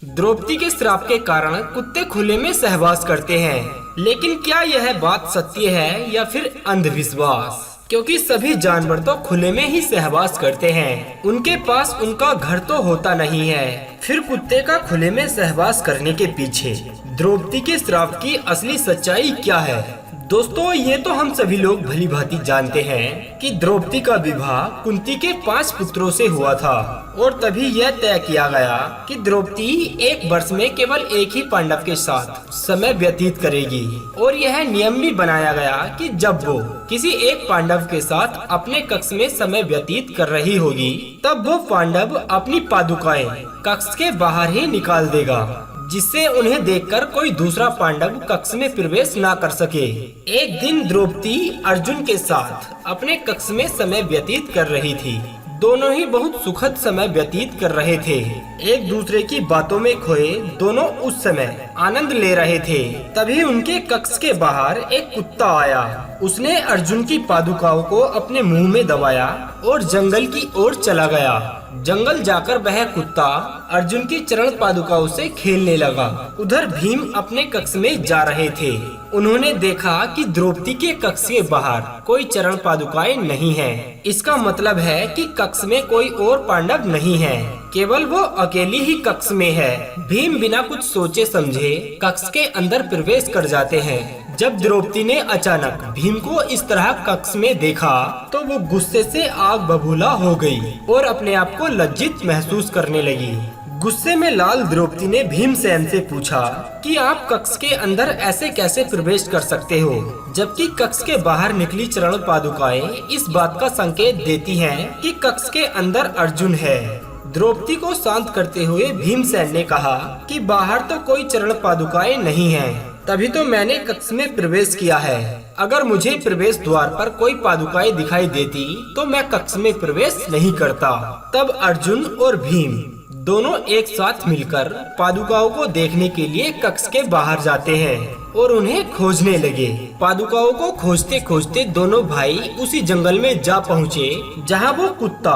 द्रौपदी के श्राप के कारण कुत्ते खुले में सहवास करते हैं, लेकिन क्या यह बात सत्य है या फिर अंधविश्वास? क्योंकि सभी जानवर तो खुले में ही सहवास करते हैं, उनके पास उनका घर तो होता नहीं है। फिर कुत्ते का खुले में सहवास करने के पीछे द्रौपदी के श्राप की असली सच्चाई क्या है? दोस्तों, ये तो हम सभी लोग भली भांति जानते हैं कि द्रौपदी का विवाह कुंती के 5 पुत्रों से हुआ था और तभी यह तय किया गया कि द्रौपदी एक वर्ष में केवल एक ही पांडव के साथ समय व्यतीत करेगी। और यह नियम भी बनाया गया कि जब वो किसी एक पांडव के साथ अपने कक्ष में समय व्यतीत कर रही होगी, तब वो पांडव अपनी पादुकाएं कक्ष के बाहर ही निकाल देगा, जिससे उन्हें देखकर कोई दूसरा पांडव कक्ष में प्रवेश ना कर सके। एक दिन द्रौपदी अर्जुन के साथ अपने कक्ष में समय व्यतीत कर रही थी। दोनों ही बहुत सुखद समय व्यतीत कर रहे थे, एक दूसरे की बातों में खोए दोनों उस समय आनंद ले रहे थे। तभी उनके कक्ष के बाहर एक कुत्ता आया। उसने अर्जुन की पादुकाओं को अपने मुंह में दबाया और जंगल की ओर चला गया। जंगल जाकर वह कुत्ता अर्जुन की चरण पादुकाओं से खेलने लगा। उधर भीम अपने कक्ष में जा रहे थे। उन्होंने देखा कि द्रौपदी के कक्ष के बाहर कोई चरण पादुकाएं नहीं हैं। इसका मतलब है कि कक्ष में कोई और पांडव नहीं है, केवल वो अकेली ही कक्ष में है। भीम बिना कुछ सोचे समझे कक्ष के अंदर प्रवेश कर जाते हैं। जब द्रौपदी ने अचानक भीम को इस तरह कक्ष में देखा तो वो गुस्से से आग बबूला हो गई और अपने आप को लज्जित महसूस करने लगी। गुस्से में लाल द्रौपदी ने भीमसेन से पूछा कि आप कक्ष के अंदर ऐसे कैसे प्रवेश कर सकते हो, जबकि कक्ष के बाहर निकली चरण पादुकाएं इस बात का संकेत देती हैं कि कक्ष के अंदर अर्जुन है। द्रौपदी को शांत करते हुए भीमसेन ने कहा कि बाहर तो कोई चरण पादुकाएं नहीं हैं, तभी तो मैंने कक्ष में प्रवेश किया है। अगर मुझे प्रवेश द्वार पर कोई पादुकाएं दिखाई देती तो मैं कक्ष में प्रवेश नहीं करता। तब अर्जुन और भीम दोनों एक साथ मिलकर पादुकाओं को देखने के लिए कक्ष के बाहर जाते हैं और उन्हें खोजने लगे। पादुकाओं को खोजते खोजते दोनों भाई उसी जंगल में जा पहुँचे जहाँ वो कुत्ता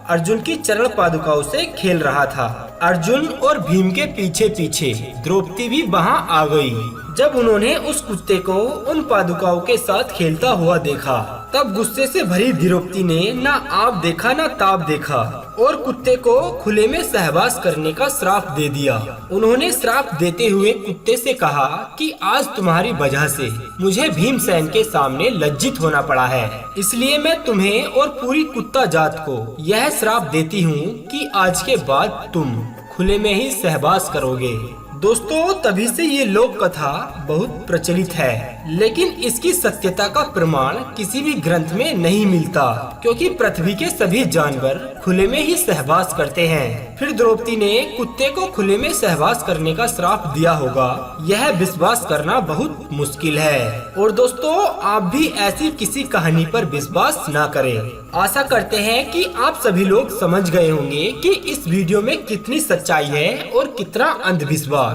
अर्जुन की चरण पादुकाओं से खेल रहा था। अर्जुन और भीम के पीछे पीछे द्रौपदी भी वहां आ गई। जब उन्होंने उस कुत्ते को उन पादुकाओं के साथ खेलता हुआ देखा, तब गुस्से से भरी द्रौपदी ने ना आप देखा ना ताप देखा और कुत्ते को खुले में सहवास करने का श्राप दे दिया। उन्होंने श्राप देते हुए कुत्ते से कहा कि आज तुम्हारी वजह से मुझे भीमसेन के सामने लज्जित होना पड़ा है, इसलिए मैं तुम्हें और पूरी कुत्ता जात को यह श्राप देती हूँ कि आज के बाद तुम खुले में ही सहवास करोगे। दोस्तों, तभी से ये लोक कथा बहुत प्रचलित है, लेकिन इसकी सत्यता का प्रमाण किसी भी ग्रंथ में नहीं मिलता, क्योंकि पृथ्वी के सभी जानवर खुले में ही सहवास करते हैं। फिर द्रौपदी ने कुत्ते को खुले में सहवास करने का श्राप दिया होगा, यह विश्वास करना बहुत मुश्किल है। और दोस्तों, आप भी ऐसी किसी कहानी पर विश्वास ना करें। आशा करते हैं कि आप सभी लोग समझ गए होंगे कि इस वीडियो में कितनी सच्चाई है और कितना अंधविश्वास।